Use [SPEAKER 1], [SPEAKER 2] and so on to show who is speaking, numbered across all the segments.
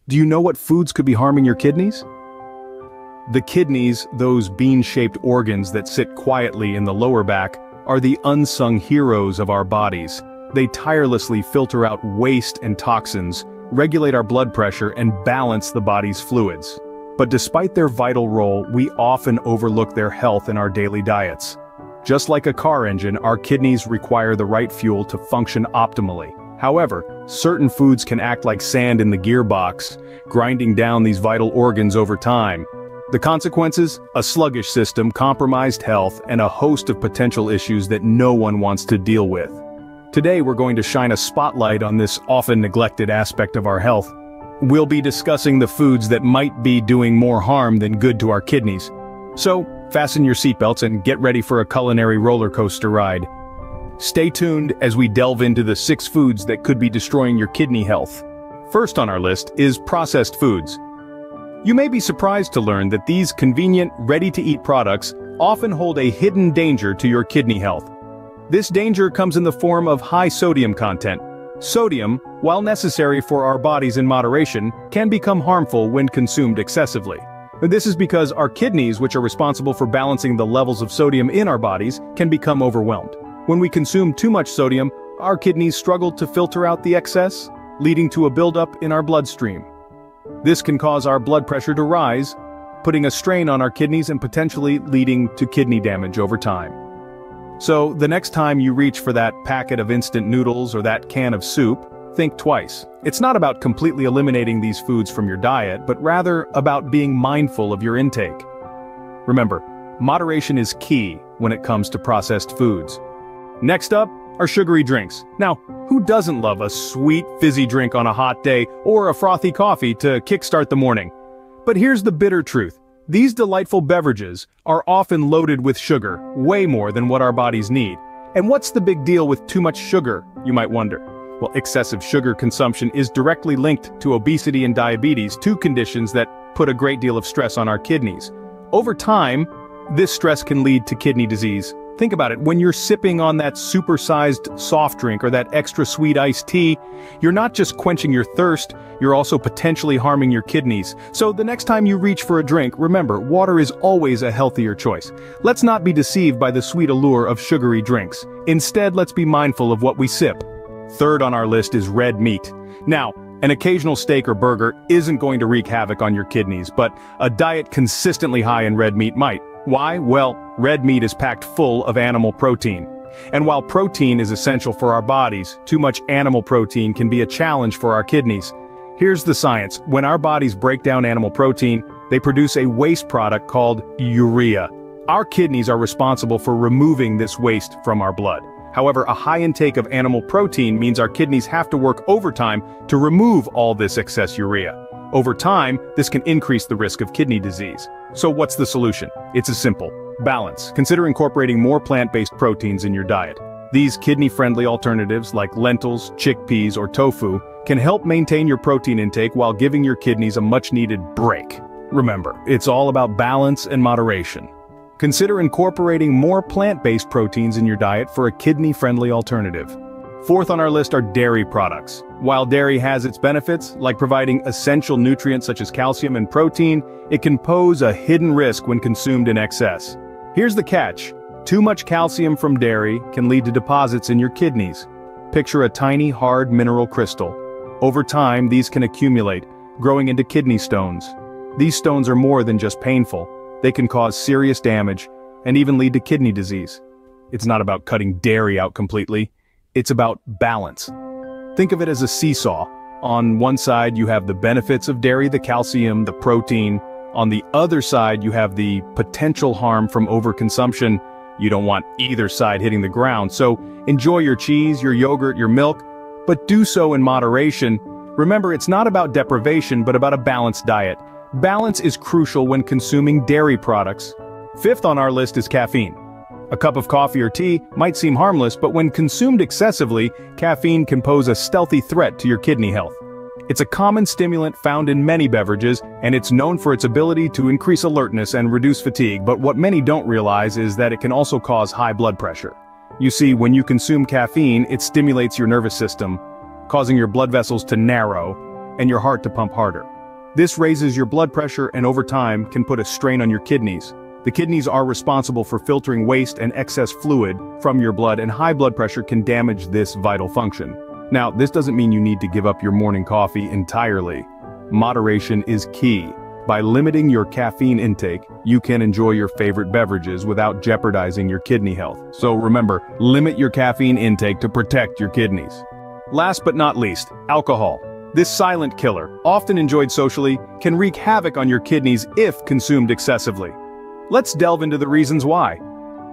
[SPEAKER 1] Do you know what foods could be harming your kidneys? The kidneys, those bean-shaped organs that sit quietly in the lower back, are the unsung heroes of our bodies. They tirelessly filter out waste and toxins, regulate our blood pressure, and balance the body's fluids. But despite their vital role, we often overlook their health in our daily diets. Just like a car engine, our kidneys require the right fuel to function optimally. However, certain foods can act like sand in the gearbox, grinding down these vital organs over time. The consequences? A sluggish system, compromised health, and a host of potential issues that no one wants to deal with. Today we're going to shine a spotlight on this often neglected aspect of our health. We'll be discussing the foods that might be doing more harm than good to our kidneys. So, fasten your seatbelts and get ready for a culinary roller coaster ride. Stay tuned as we delve into the 6 foods that could be destroying your kidney health. First on our list is processed foods. You may be surprised to learn that these convenient, ready-to-eat products often hold a hidden danger to your kidney health. This danger comes in the form of high sodium content. Sodium, while necessary for our bodies in moderation, can become harmful when consumed excessively. This is because our kidneys, which are responsible for balancing the levels of sodium in our bodies, can become overwhelmed. When we consume too much sodium, our kidneys struggle to filter out the excess, leading to a buildup in our bloodstream. This can cause our blood pressure to rise, putting a strain on our kidneys and potentially leading to kidney damage over time. So, the next time you reach for that packet of instant noodles or that can of soup, think twice. It's not about completely eliminating these foods from your diet, but rather about being mindful of your intake. Remember, moderation is key when it comes to processed foods. Next up are sugary drinks. Now, who doesn't love a sweet, fizzy drink on a hot day or a frothy coffee to kickstart the morning? But here's the bitter truth. These delightful beverages are often loaded with sugar, way more than what our bodies need. And what's the big deal with too much sugar, you might wonder? Well, excessive sugar consumption is directly linked to obesity and diabetes, 2 conditions that put a great deal of stress on our kidneys. Over time, this stress can lead to kidney disease. Think about it, when you're sipping on that supersized soft drink or that extra sweet iced tea, you're not just quenching your thirst, you're also potentially harming your kidneys. So the next time you reach for a drink, remember, water is always a healthier choice. Let's not be deceived by the sweet allure of sugary drinks. Instead, let's be mindful of what we sip. Third on our list is red meat. Now, an occasional steak or burger isn't going to wreak havoc on your kidneys, but a diet consistently high in red meat might. Why? Well, red meat is packed full of animal protein. And while protein is essential for our bodies, too much animal protein can be a challenge for our kidneys. Here's the science. When our bodies break down animal protein, they produce a waste product called urea. Our kidneys are responsible for removing this waste from our blood. However, a high intake of animal protein means our kidneys have to work overtime to remove all this excess urea. Over time, this can increase the risk of kidney disease. So what's the solution? It's as simple. Balance. Consider incorporating more plant-based proteins in your diet. These kidney-friendly alternatives like lentils, chickpeas, or tofu can help maintain your protein intake while giving your kidneys a much-needed break. Remember, it's all about balance and moderation. Consider incorporating more plant-based proteins in your diet for a kidney-friendly alternative. Fourth on our list are dairy products. While dairy has its benefits, like providing essential nutrients such as calcium and protein, it can pose a hidden risk when consumed in excess. Here's the catch. Too much calcium from dairy can lead to deposits in your kidneys. Picture a tiny, hard mineral crystal. Over time, these can accumulate, growing into kidney stones. These stones are more than just painful. They can cause serious damage and even lead to kidney disease. It's not about cutting dairy out completely. It's about balance. Think of it as a seesaw. On one side you have the benefits of dairy, the calcium, the protein. On the other side you have the potential harm from overconsumption. You don't want either side hitting the ground, so enjoy your cheese, your yogurt, your milk, but do so in moderation. Remember, it's not about deprivation, but about a balanced diet. Balance is crucial when consuming dairy products. Fifth on our list is caffeine. A cup of coffee or tea might seem harmless, but when consumed excessively, caffeine can pose a stealthy threat to your kidney health. It's a common stimulant found in many beverages, and it's known for its ability to increase alertness and reduce fatigue, but what many don't realize is that it can also cause high blood pressure. You see, when you consume caffeine, it stimulates your nervous system, causing your blood vessels to narrow, and your heart to pump harder. This raises your blood pressure and over time can put a strain on your kidneys. The kidneys are responsible for filtering waste and excess fluid from your blood, and high blood pressure can damage this vital function. Now, this doesn't mean you need to give up your morning coffee entirely. Moderation is key. By limiting your caffeine intake, you can enjoy your favorite beverages without jeopardizing your kidney health. So remember, limit your caffeine intake to protect your kidneys. Last but not least, alcohol. This silent killer, often enjoyed socially, can wreak havoc on your kidneys if consumed excessively. Let's delve into the reasons why.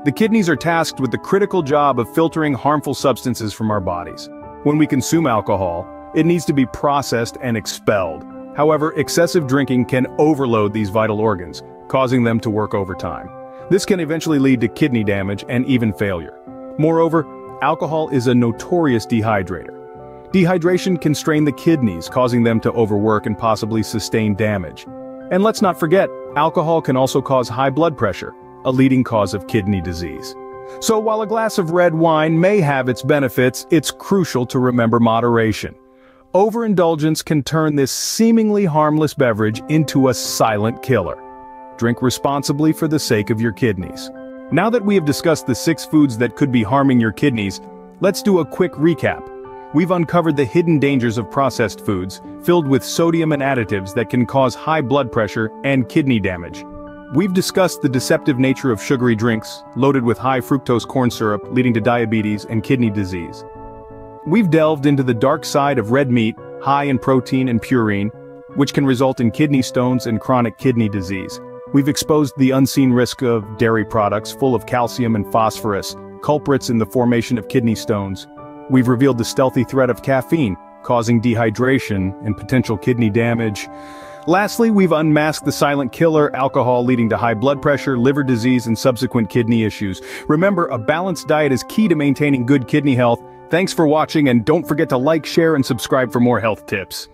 [SPEAKER 1] The kidneys are tasked with the critical job of filtering harmful substances from our bodies. When we consume alcohol, it needs to be processed and expelled. However, excessive drinking can overload these vital organs, causing them to work overtime. This can eventually lead to kidney damage and even failure. Moreover, alcohol is a notorious dehydrator. Dehydration can strain the kidneys, causing them to overwork and possibly sustain damage. And let's not forget, alcohol can also cause high blood pressure, a leading cause of kidney disease. So while a glass of red wine may have its benefits, it's crucial to remember moderation. Overindulgence can turn this seemingly harmless beverage into a silent killer. Drink responsibly for the sake of your kidneys. Now that we have discussed the 6 foods that could be harming your kidneys, let's do a quick recap. We've uncovered the hidden dangers of processed foods, filled with sodium and additives that can cause high blood pressure and kidney damage. We've discussed the deceptive nature of sugary drinks, loaded with high fructose corn syrup, leading to diabetes and kidney disease. We've delved into the dark side of red meat, high in protein and purine, which can result in kidney stones and chronic kidney disease. We've exposed the unseen risk of dairy products full of calcium and phosphorus, culprits in the formation of kidney stones. We've revealed the stealthy threat of caffeine, causing dehydration and potential kidney damage. Lastly, we've unmasked the silent killer, alcohol, leading to high blood pressure, liver disease, and subsequent kidney issues. Remember, a balanced diet is key to maintaining good kidney health. Thanks for watching, and don't forget to like, share, and subscribe for more health tips.